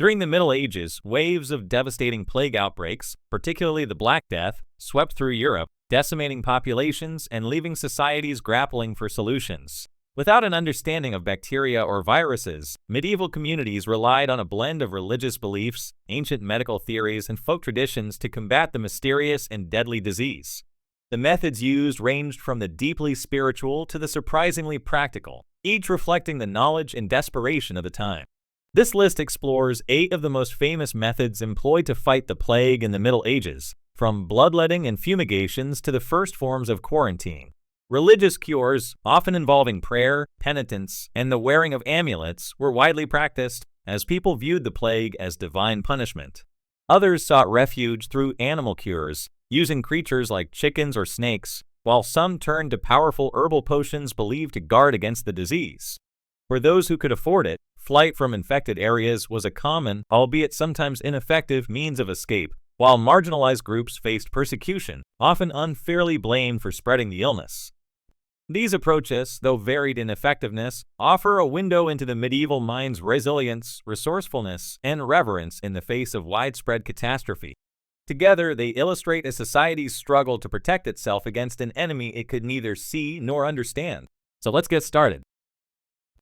During the Middle Ages, waves of devastating plague outbreaks, particularly the Black Death, swept through Europe, decimating populations and leaving societies grappling for solutions. Without an understanding of bacteria or viruses, medieval communities relied on a blend of religious beliefs, ancient medical theories, and folk traditions to combat the mysterious and deadly disease. The methods used ranged from the deeply spiritual to the surprisingly practical, each reflecting the knowledge and desperation of the time. This list explores 8 of the most famous methods employed to fight the plague in the Middle Ages, from bloodletting and fumigations to the first forms of quarantine. Religious cures, often involving prayer, penitence, and the wearing of amulets, were widely practiced, as people viewed the plague as divine punishment. Others sought refuge through animal cures, using creatures like chickens or snakes, while some turned to powerful herbal potions believed to guard against the disease. For those who could afford it, flight from infected areas was a common, albeit sometimes ineffective, means of escape, while marginalized groups faced persecution, often unfairly blamed for spreading the illness. These approaches, though varied in effectiveness, offer a window into the medieval mind's resilience, resourcefulness, and reverence in the face of widespread catastrophe. Together, they illustrate a society's struggle to protect itself against an enemy it could neither see nor understand. So let's get started.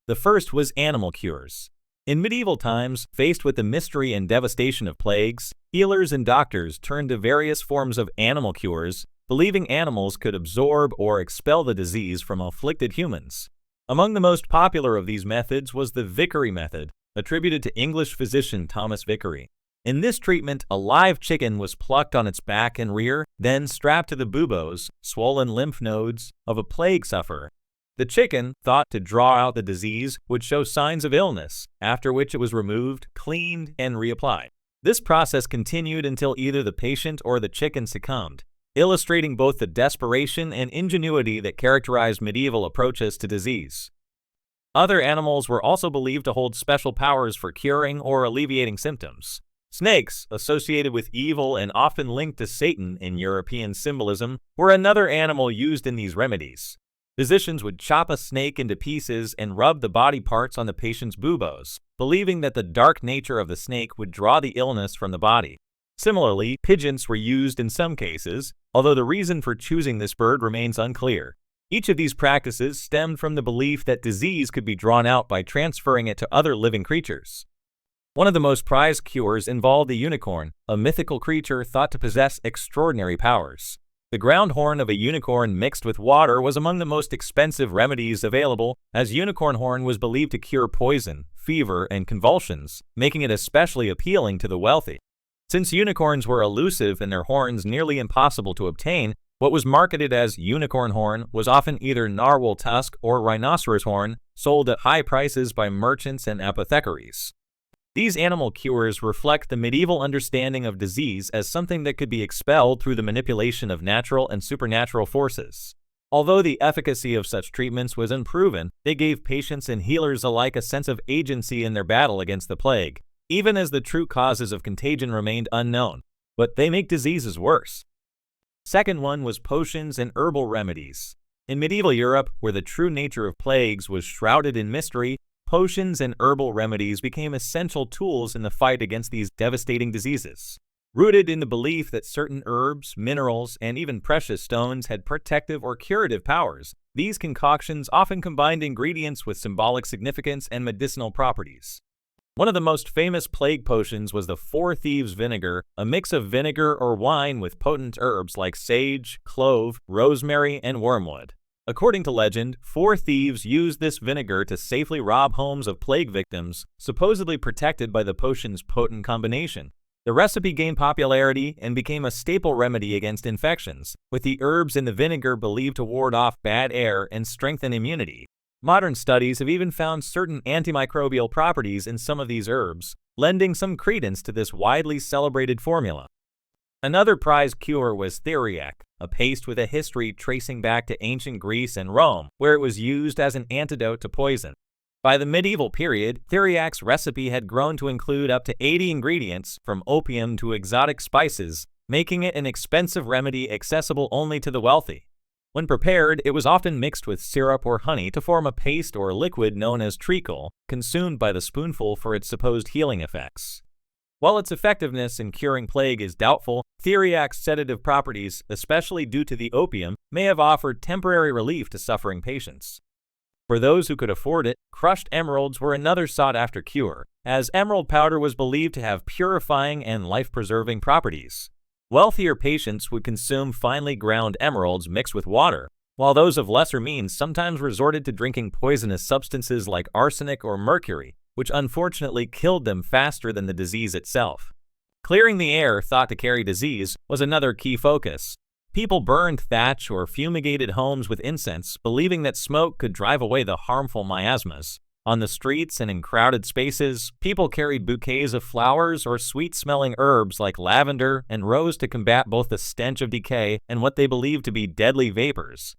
The first was animal cures. In medieval times, faced with the mystery and devastation of plagues, healers and doctors turned to various forms of animal cures, believing animals could absorb or expel the disease from afflicted humans. Among the most popular of these methods was the Vicary method, attributed to English physician Thomas Vicary. In this treatment, a live chicken was plucked on its back and rear, then strapped to the buboes, swollen lymph nodes, of a plague sufferer. The chicken, thought to draw out the disease, would show signs of illness, after which it was removed, cleaned, and reapplied. This process continued until either the patient or the chicken succumbed, illustrating both the desperation and ingenuity that characterized medieval approaches to disease. Other animals were also believed to hold special powers for curing or alleviating symptoms. Snakes, associated with evil and often linked to Satan in European symbolism, were another animal used in these remedies. Physicians would chop a snake into pieces and rub the body parts on the patient's buboes, believing that the dark nature of the snake would draw the illness from the body. Similarly, pigeons were used in some cases, although the reason for choosing this bird remains unclear. Each of these practices stemmed from the belief that disease could be drawn out by transferring it to other living creatures. One of the most prized cures involved the unicorn, a mythical creature thought to possess extraordinary powers. The ground horn of a unicorn mixed with water was among the most expensive remedies available, as unicorn horn was believed to cure poison, fever, and convulsions, making it especially appealing to the wealthy. Since unicorns were elusive and their horns nearly impossible to obtain, what was marketed as unicorn horn was often either narwhal tusk or rhinoceros horn, sold at high prices by merchants and apothecaries. These animal cures reflect the medieval understanding of disease as something that could be expelled through the manipulation of natural and supernatural forces. Although the efficacy of such treatments was unproven, they gave patients and healers alike a sense of agency in their battle against the plague, even as the true causes of contagion remained unknown. But they make diseases worse. Second one was potions and herbal remedies. In medieval Europe, where the true nature of plagues was shrouded in mystery, potions and herbal remedies became essential tools in the fight against these devastating diseases. Rooted in the belief that certain herbs, minerals, and even precious stones had protective or curative powers, these concoctions often combined ingredients with symbolic significance and medicinal properties. One of the most famous plague potions was the Four Thieves vinegar, a mix of vinegar or wine with potent herbs like sage, clove, rosemary, and wormwood. According to legend, 4 thieves used this vinegar to safely rob homes of plague victims, supposedly protected by the potion's potent combination. The recipe gained popularity and became a staple remedy against infections, with the herbs in the vinegar believed to ward off bad air and strengthen immunity. Modern studies have even found certain antimicrobial properties in some of these herbs, lending some credence to this widely celebrated formula. Another prized cure was theriac, a paste with a history tracing back to ancient Greece and Rome, where it was used as an antidote to poison. By the medieval period, theriac's recipe had grown to include up to 80 ingredients, from opium to exotic spices, making it an expensive remedy accessible only to the wealthy. When prepared, it was often mixed with syrup or honey to form a paste or liquid known as treacle, consumed by the spoonful for its supposed healing effects. While its effectiveness in curing plague is doubtful, theriac's sedative properties, especially due to the opium, may have offered temporary relief to suffering patients. For those who could afford it, crushed emeralds were another sought-after cure, as emerald powder was believed to have purifying and life-preserving properties. Wealthier patients would consume finely ground emeralds mixed with water, while those of lesser means sometimes resorted to drinking poisonous substances like arsenic or mercury, which unfortunately killed them faster than the disease itself. Clearing the air thought to carry disease was another key focus. People burned thatch or fumigated homes with incense, believing that smoke could drive away the harmful miasmas. On the streets and in crowded spaces, people carried bouquets of flowers or sweet-smelling herbs like lavender and rose to combat both the stench of decay and what they believed to be deadly vapors.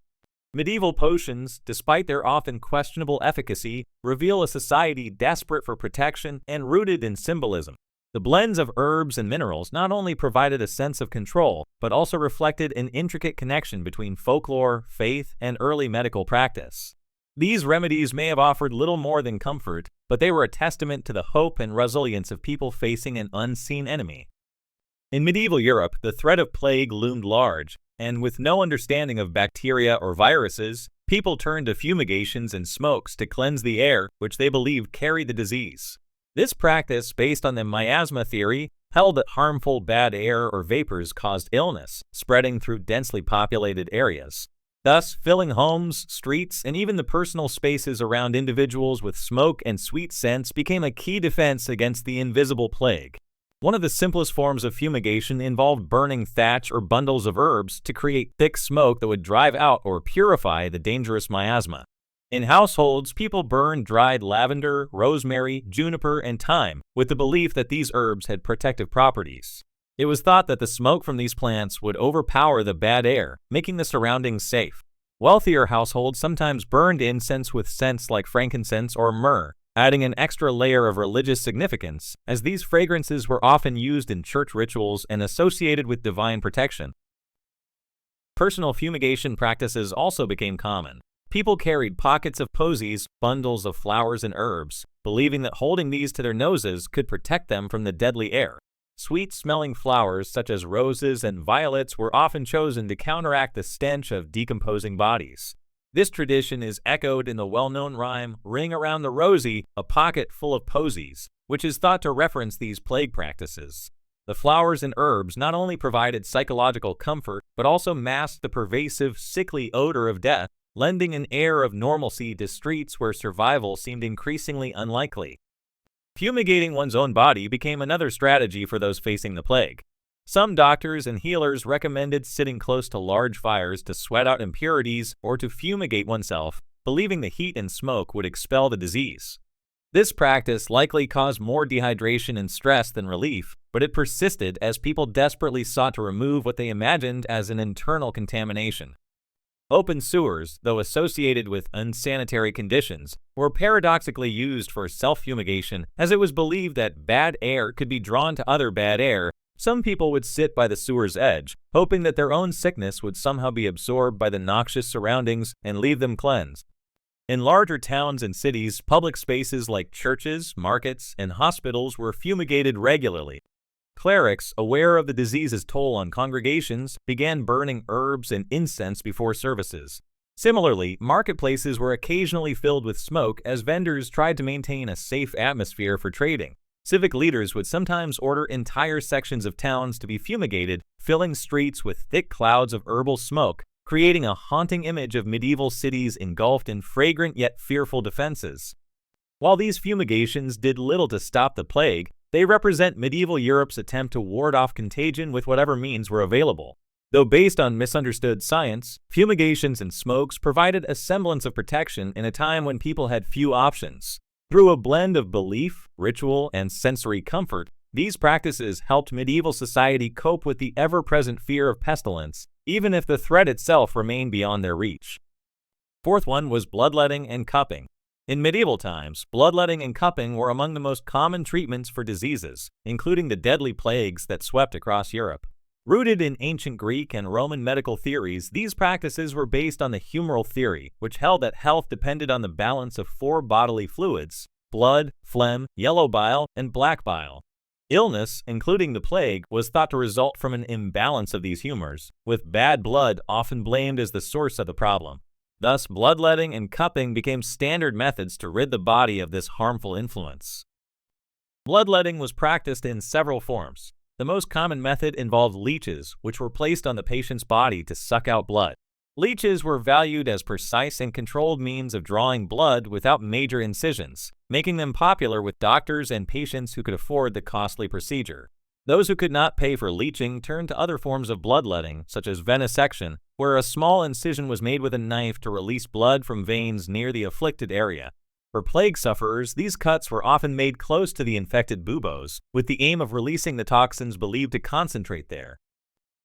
Medieval potions, despite their often questionable efficacy, reveal a society desperate for protection and rooted in symbolism. The blends of herbs and minerals not only provided a sense of control, but also reflected an intricate connection between folklore, faith, and early medical practice. These remedies may have offered little more than comfort, but they were a testament to the hope and resilience of people facing an unseen enemy. In medieval Europe, the threat of plague loomed large, and with no understanding of bacteria or viruses, people turned to fumigations and smokes to cleanse the air, which they believed carried the disease. This practice, based on the miasma theory, held that harmful bad air or vapors caused illness, spreading through densely populated areas. Thus, filling homes, streets, and even the personal spaces around individuals with smoke and sweet scents became a key defense against the invisible plague. One of the simplest forms of fumigation involved burning thatch or bundles of herbs to create thick smoke that would drive out or purify the dangerous miasma. In households, people burned dried lavender, rosemary, juniper, and thyme, with the belief that these herbs had protective properties. It was thought that the smoke from these plants would overpower the bad air, making the surroundings safe. Wealthier households sometimes burned incense with scents like frankincense or myrrh, adding an extra layer of religious significance, as these fragrances were often used in church rituals and associated with divine protection. Personal fumigation practices also became common. People carried pockets of posies, bundles of flowers and herbs, believing that holding these to their noses could protect them from the deadly air. Sweet-smelling flowers such as roses and violets were often chosen to counteract the stench of decomposing bodies. This tradition is echoed in the well-known rhyme, "Ring around the rosy, a pocket full of posies," which is thought to reference these plague practices. The flowers and herbs not only provided psychological comfort, but also masked the pervasive, sickly odor of death, lending an air of normalcy to streets where survival seemed increasingly unlikely. Fumigating one's own body became another strategy for those facing the plague. Some doctors and healers recommended sitting close to large fires to sweat out impurities or to fumigate oneself, believing the heat and smoke would expel the disease. This practice likely caused more dehydration and stress than relief, but it persisted as people desperately sought to remove what they imagined as an internal contamination. Open sewers, though associated with unsanitary conditions, were paradoxically used for self-fumigation, as it was believed that bad air could be drawn to other bad air. Some people would sit by the sewer's edge, hoping that their own sickness would somehow be absorbed by the noxious surroundings and leave them cleansed. In larger towns and cities, public spaces like churches, markets, and hospitals were fumigated regularly. Clerics, aware of the disease's toll on congregations, began burning herbs and incense before services. Similarly, marketplaces were occasionally filled with smoke as vendors tried to maintain a safe atmosphere for trading. Civic leaders would sometimes order entire sections of towns to be fumigated, filling streets with thick clouds of herbal smoke, creating a haunting image of medieval cities engulfed in fragrant yet fearful defenses. While these fumigations did little to stop the plague, they represent medieval Europe's attempt to ward off contagion with whatever means were available. Though based on misunderstood science, fumigations and smokes provided a semblance of protection in a time when people had few options. Through a blend of belief, ritual, and sensory comfort, these practices helped medieval society cope with the ever-present fear of pestilence, even if the threat itself remained beyond their reach. Fourth one was bloodletting and cupping. In medieval times, bloodletting and cupping were among the most common treatments for diseases, including the deadly plagues that swept across Europe. Rooted in ancient Greek and Roman medical theories, these practices were based on the humoral theory, which held that health depended on the balance of four bodily fluids: blood, phlegm, yellow bile, and black bile. Illness, including the plague, was thought to result from an imbalance of these humors, with bad blood often blamed as the source of the problem. Thus, bloodletting and cupping became standard methods to rid the body of this harmful influence. Bloodletting was practiced in several forms. The most common method involved leeches, which were placed on the patient's body to suck out blood. Leeches were valued as precise and controlled means of drawing blood without major incisions, making them popular with doctors and patients who could afford the costly procedure. Those who could not pay for leeching turned to other forms of bloodletting, such as venesection, where a small incision was made with a knife to release blood from veins near the afflicted area. For plague sufferers, these cuts were often made close to the infected buboes, with the aim of releasing the toxins believed to concentrate there.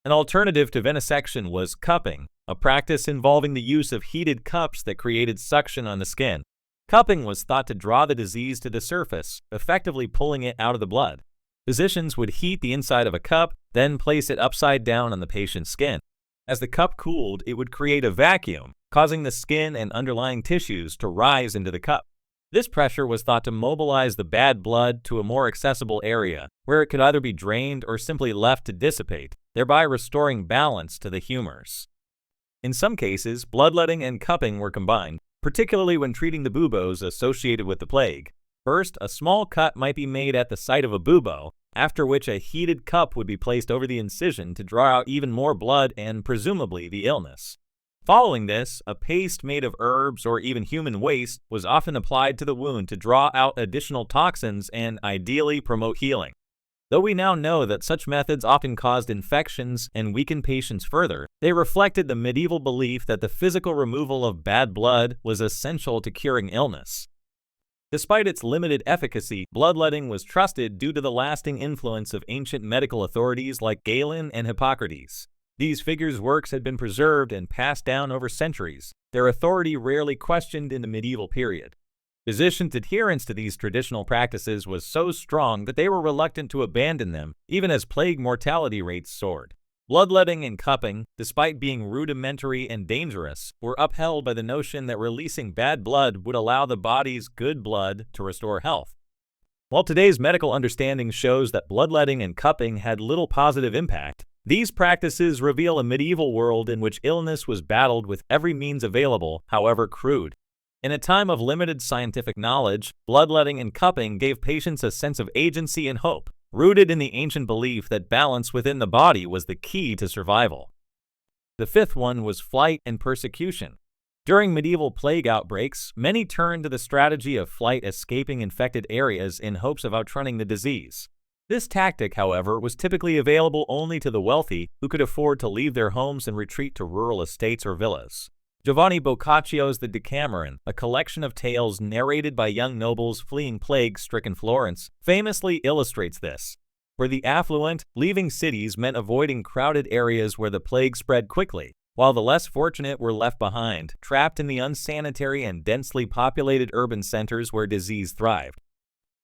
An alternative to venesection was cupping, a practice involving the use of heated cups that created suction on the skin. Cupping was thought to draw the disease to the surface, effectively pulling it out of the blood. Physicians would heat the inside of a cup, then place it upside down on the patient's skin. As the cup cooled, it would create a vacuum, causing the skin and underlying tissues to rise into the cup. This pressure was thought to mobilize the bad blood to a more accessible area, where it could either be drained or simply left to dissipate, thereby restoring balance to the humors. In some cases, bloodletting and cupping were combined, particularly when treating the buboes associated with the plague. First, a small cut might be made at the site of a bubo, after which a heated cup would be placed over the incision to draw out even more blood and presumably the illness. Following this, a paste made of herbs or even human waste was often applied to the wound to draw out additional toxins and ideally promote healing. Though we now know that such methods often caused infections and weakened patients further, they reflected the medieval belief that the physical removal of bad blood was essential to curing illness. Despite its limited efficacy, bloodletting was trusted due to the lasting influence of ancient medical authorities like Galen and Hippocrates. These figures' works had been preserved and passed down over centuries, their authority rarely questioned in the medieval period. Physicians' adherence to these traditional practices was so strong that they were reluctant to abandon them, even as plague mortality rates soared. Bloodletting and cupping, despite being rudimentary and dangerous, were upheld by the notion that releasing bad blood would allow the body's good blood to restore health. While today's medical understanding shows that bloodletting and cupping had little positive impact, these practices reveal a medieval world in which illness was battled with every means available, however crude. In a time of limited scientific knowledge, bloodletting and cupping gave patients a sense of agency and hope, rooted in the ancient belief that balance within the body was the key to survival. The fifth one was flight and persecution. During medieval plague outbreaks, many turned to the strategy of flight, escaping infected areas in hopes of outrunning the disease. This tactic, however, was typically available only to the wealthy who could afford to leave their homes and retreat to rural estates or villas. Giovanni Boccaccio's The Decameron, a collection of tales narrated by young nobles fleeing plague-stricken Florence, famously illustrates this. For the affluent, leaving cities meant avoiding crowded areas where the plague spread quickly, while the less fortunate were left behind, trapped in the unsanitary and densely populated urban centers where disease thrived.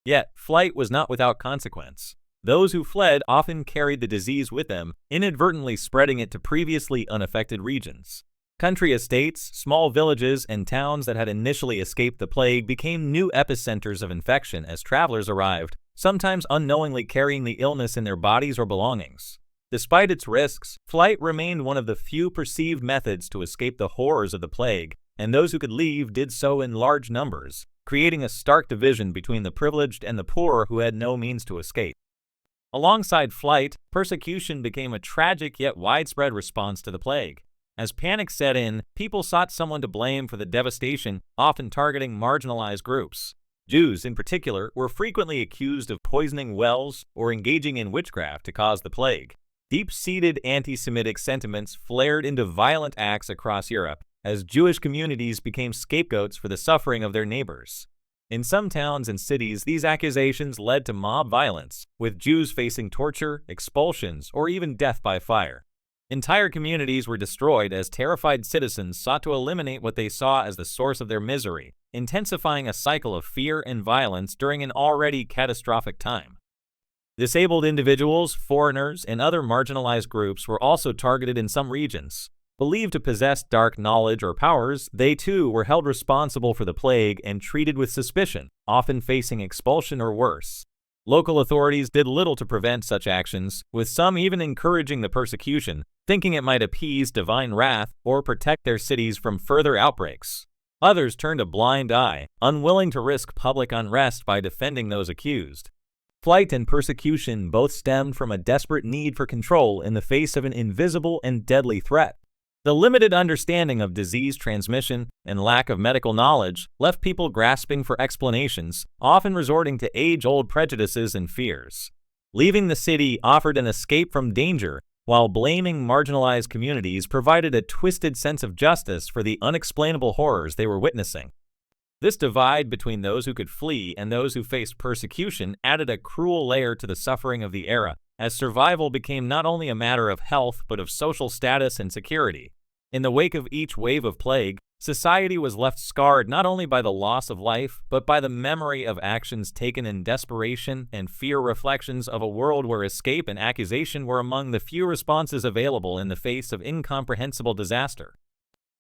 Yet, flight was not without consequence. Those who fled often carried the disease with them, inadvertently spreading it to previously unaffected regions. Country estates, small villages, and towns that had initially escaped the plague became new epicenters of infection as travelers arrived, sometimes unknowingly carrying the illness in their bodies or belongings. Despite its risks, flight remained one of the few perceived methods to escape the horrors of the plague, and those who could leave did so in large numbers, creating a stark division between the privileged and the poor who had no means to escape. Alongside flight, persecution became a tragic yet widespread response to the plague. As panic set in, people sought someone to blame for the devastation, often targeting marginalized groups. Jews, in particular, were frequently accused of poisoning wells or engaging in witchcraft to cause the plague. Deep-seated anti-Semitic sentiments flared into violent acts across Europe, as Jewish communities became scapegoats for the suffering of their neighbors. In some towns and cities, these accusations led to mob violence, with Jews facing torture, expulsions, or even death by fire. Entire communities were destroyed as terrified citizens sought to eliminate what they saw as the source of their misery, intensifying a cycle of fear and violence during an already catastrophic time. Disabled individuals, foreigners, and other marginalized groups were also targeted in some regions. Believed to possess dark knowledge or powers, they too were held responsible for the plague and treated with suspicion, often facing expulsion or worse. Local authorities did little to prevent such actions, with some even encouraging the persecution, thinking it might appease divine wrath or protect their cities from further outbreaks. Others turned a blind eye, unwilling to risk public unrest by defending those accused. Flight and persecution both stemmed from a desperate need for control in the face of an invisible and deadly threat. The limited understanding of disease transmission and lack of medical knowledge left people grasping for explanations, often resorting to age-old prejudices and fears. Leaving the city offered an escape from danger, while blaming marginalized communities provided a twisted sense of justice for the unexplainable horrors they were witnessing. This divide between those who could flee and those who faced persecution added a cruel layer to the suffering of the era, as survival became not only a matter of health but of social status and security. In the wake of each wave of plague, society was left scarred not only by the loss of life, but by the memory of actions taken in desperation and fear, reflections of a world where escape and accusation were among the few responses available in the face of incomprehensible disaster.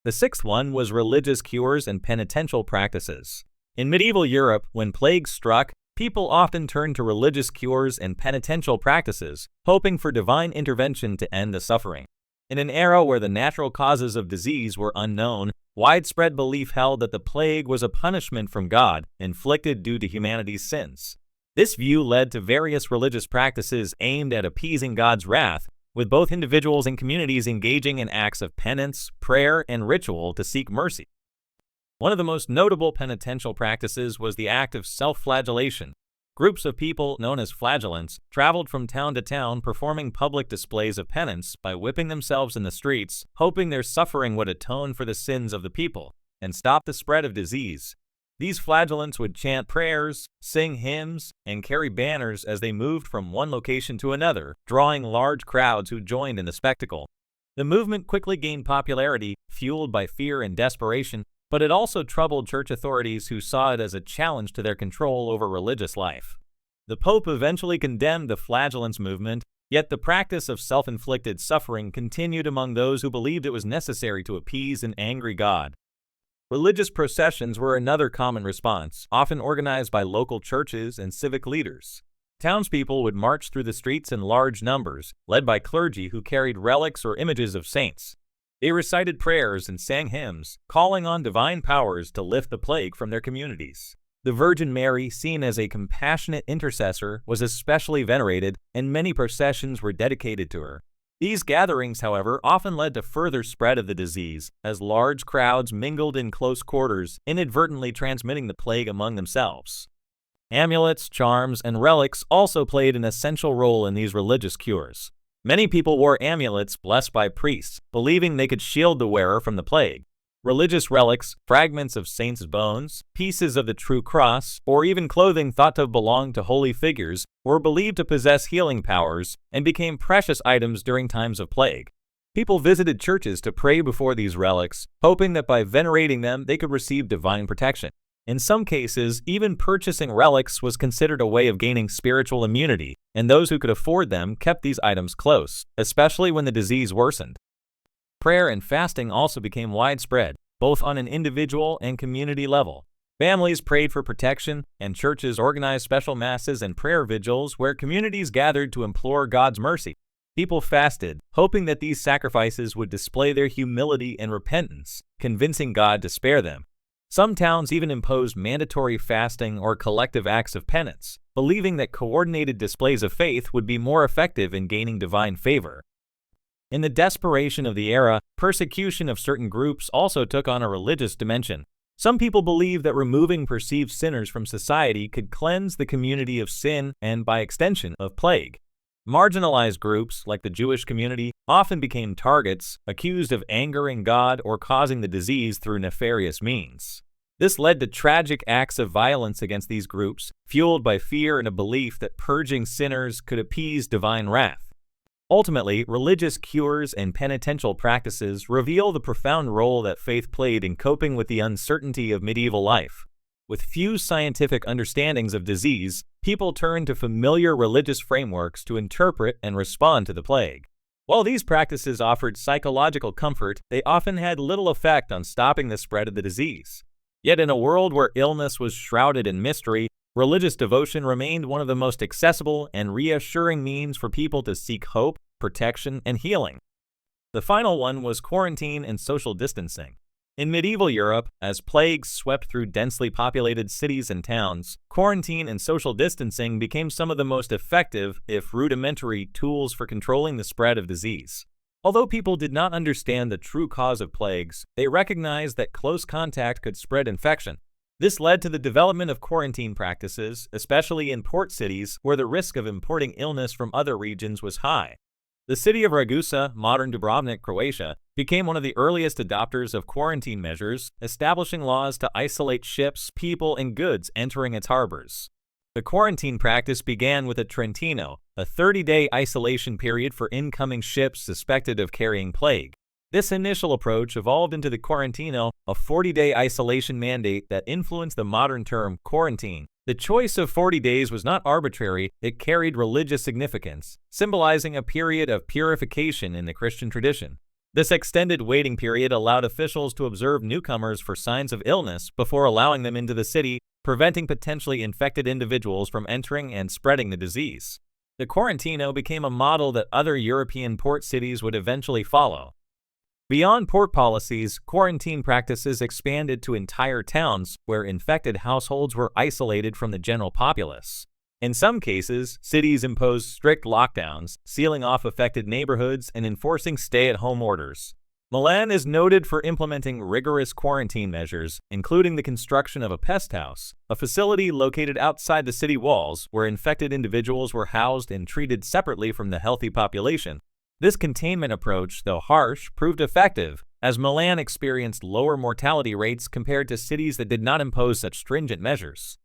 The sixth one was religious cures and penitential practices. In medieval Europe, when plague struck, people often turned to religious cures and penitential practices, hoping for divine intervention to end the suffering. In an era where the natural causes of disease were unknown, widespread belief held that the plague was a punishment from God, inflicted due to humanity's sins. This view led to various religious practices aimed at appeasing God's wrath, with both individuals and communities engaging in acts of penance, prayer, and ritual to seek mercy. One of the most notable penitential practices was the act of self-flagellation. Groups of people, known as flagellants, traveled from town to town performing public displays of penance by whipping themselves in the streets, hoping their suffering would atone for the sins of the people and stop the spread of disease. These flagellants would chant prayers, sing hymns, and carry banners as they moved from one location to another, drawing large crowds who joined in the spectacle. The movement quickly gained popularity, fueled by fear and desperation, but it also troubled church authorities who saw it as a challenge to their control over religious life. The Pope eventually condemned the flagellants movement, yet the practice of self-inflicted suffering continued among those who believed it was necessary to appease an angry God. Religious processions were another common response, often organized by local churches and civic leaders. Townspeople would march through the streets in large numbers, led by clergy who carried relics or images of saints. They recited prayers and sang hymns, calling on divine powers to lift the plague from their communities. The Virgin Mary, seen as a compassionate intercessor, was especially venerated, and many processions were dedicated to her. These gatherings, however, often led to further spread of the disease, as large crowds mingled in close quarters, inadvertently transmitting the plague among themselves. Amulets, charms, and relics also played an essential role in these religious cures. Many people wore amulets blessed by priests, believing they could shield the wearer from the plague. Religious relics, fragments of saints' bones, pieces of the true cross, or even clothing thought to have belonged to holy figures, were believed to possess healing powers and became precious items during times of plague. People visited churches to pray before these relics, hoping that by venerating them they could receive divine protection. In some cases, even purchasing relics was considered a way of gaining spiritual immunity, and those who could afford them kept these items close, especially when the disease worsened. Prayer and fasting also became widespread, both on an individual and community level. Families prayed for protection, and churches organized special masses and prayer vigils where communities gathered to implore God's mercy. People fasted, hoping that these sacrifices would display their humility and repentance, convincing God to spare them. Some towns even imposed mandatory fasting or collective acts of penance, believing that coordinated displays of faith would be more effective in gaining divine favor. In the desperation of the era, persecution of certain groups also took on a religious dimension. Some people believed that removing perceived sinners from society could cleanse the community of sin and, by extension, of plague. Marginalized groups, like the Jewish community, often became targets, accused of angering God or causing the disease through nefarious means. This led to tragic acts of violence against these groups, fueled by fear and a belief that purging sinners could appease divine wrath. Ultimately, religious cures and penitential practices reveal the profound role that faith played in coping with the uncertainty of medieval life. With few scientific understandings of disease, people turned to familiar religious frameworks to interpret and respond to the plague. While these practices offered psychological comfort, they often had little effect on stopping the spread of the disease. Yet in a world where illness was shrouded in mystery, Religious devotion remained one of the most accessible and reassuring means for people to seek hope, protection, and healing. The final one was quarantine and social distancing. In medieval Europe, as plagues swept through densely populated cities and towns, quarantine and social distancing became some of the most effective, if rudimentary, tools for controlling the spread of disease. Although people did not understand the true cause of plagues, they recognized that close contact could spread infection. This led to the development of quarantine practices, especially in port cities where the risk of importing illness from other regions was high. The city of Ragusa, modern Dubrovnik, Croatia, became one of the earliest adopters of quarantine measures, establishing laws to isolate ships, people, and goods entering its harbors. The quarantine practice began with a Trentino, a 30-day isolation period for incoming ships suspected of carrying plague. This initial approach evolved into the Quarantino, a 40-day isolation mandate that influenced the modern term quarantine. The choice of 40 days was not arbitrary, it carried religious significance, symbolizing a period of purification in the Christian tradition. This extended waiting period allowed officials to observe newcomers for signs of illness before allowing them into the city, preventing potentially infected individuals from entering and spreading the disease. The Quarantino became a model that other European port cities would eventually follow. Beyond port policies, quarantine practices expanded to entire towns where infected households were isolated from the general populace. In some cases, cities imposed strict lockdowns, sealing off affected neighborhoods and enforcing stay-at-home orders. Milan is noted for implementing rigorous quarantine measures, including the construction of a pest house, a facility located outside the city walls where infected individuals were housed and treated separately from the healthy population. This containment approach, though harsh, proved effective, as Milan experienced lower mortality rates compared to cities that did not impose such stringent measures.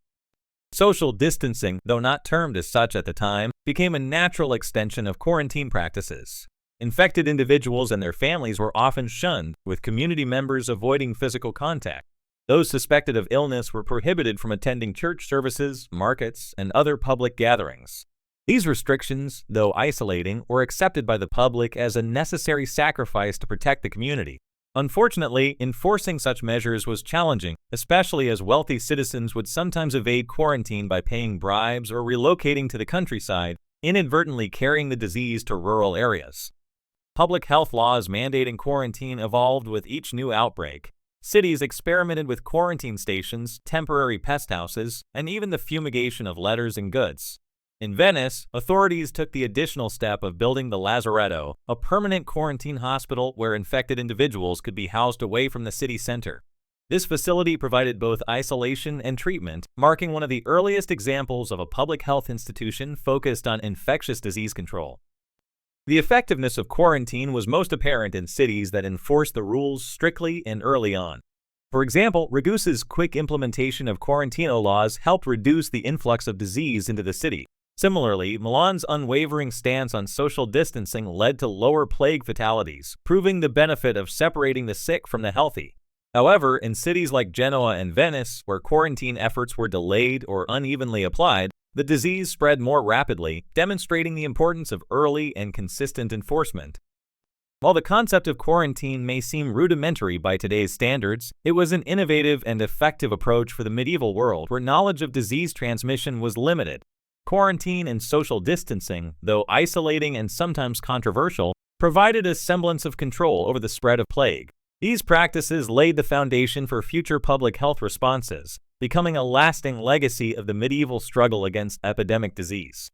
Social distancing, though not termed as such at the time, became a natural extension of quarantine practices. Infected individuals and their families were often shunned, with community members avoiding physical contact. Those suspected of illness were prohibited from attending church services, markets, and other public gatherings. These restrictions, though isolating, were accepted by the public as a necessary sacrifice to protect the community. Unfortunately, enforcing such measures was challenging, especially as wealthy citizens would sometimes evade quarantine by paying bribes or relocating to the countryside, inadvertently carrying the disease to rural areas. Public health laws mandating quarantine evolved with each new outbreak. Cities experimented with quarantine stations, temporary pest houses, and even the fumigation of letters and goods. In Venice, authorities took the additional step of building the lazaretto, a permanent quarantine hospital where infected individuals could be housed away from the city center. This facility provided both isolation and treatment, marking one of the earliest examples of a public health institution focused on infectious disease control. The effectiveness of quarantine was most apparent in cities that enforced the rules strictly and early on. For example, Ragusa's quick implementation of Quarantino laws helped reduce the influx of disease into the city. Similarly, Milan's unwavering stance on social distancing led to lower plague fatalities, proving the benefit of separating the sick from the healthy. However, in cities like Genoa and Venice, where quarantine efforts were delayed or unevenly applied, the disease spread more rapidly, demonstrating the importance of early and consistent enforcement. While the concept of quarantine may seem rudimentary by today's standards, it was an innovative and effective approach for the medieval world where knowledge of disease transmission was limited. Quarantine and social distancing, though isolating and sometimes controversial, provided a semblance of control over the spread of plague. These practices laid the foundation for future public health responses, becoming a lasting legacy of the medieval struggle against epidemic disease.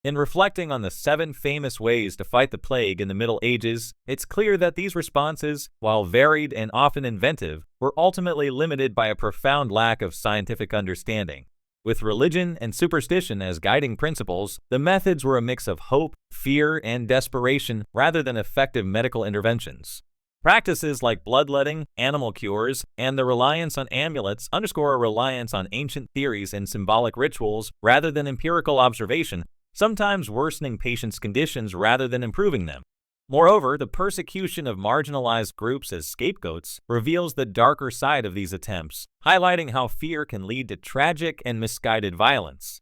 In reflecting on the 7 famous ways to fight the plague in the Middle Ages, it's clear that these responses, while varied and often inventive, were ultimately limited by a profound lack of scientific understanding. With religion and superstition as guiding principles, the methods were a mix of hope, fear, and desperation rather than effective medical interventions. Practices like bloodletting, animal cures, and the reliance on amulets underscore a reliance on ancient theories and symbolic rituals rather than empirical observation, sometimes worsening patients' conditions rather than improving them. Moreover, the persecution of marginalized groups as scapegoats reveals the darker side of these attempts, highlighting how fear can lead to tragic and misguided violence.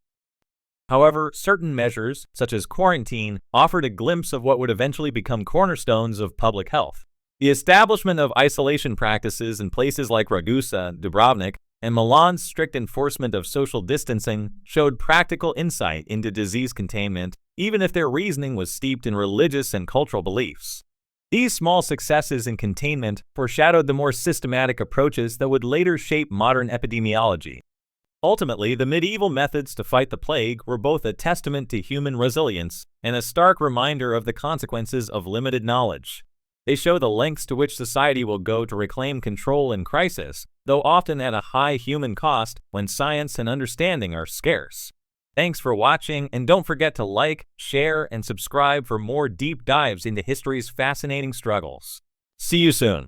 However, certain measures, such as quarantine, offered a glimpse of what would eventually become cornerstones of public health. The establishment of isolation practices in places like Ragusa and Dubrovnik and Milan's strict enforcement of social distancing showed practical insight into disease containment, even if their reasoning was steeped in religious and cultural beliefs. These small successes in containment foreshadowed the more systematic approaches that would later shape modern epidemiology. Ultimately, the medieval methods to fight the plague were both a testament to human resilience and a stark reminder of the consequences of limited knowledge. They show the lengths to which society will go to reclaim control in crisis, though often at a high human cost when science and understanding are scarce. Thanks for watching, and don't forget to like, share, and subscribe for more deep dives into history's fascinating struggles. See you soon.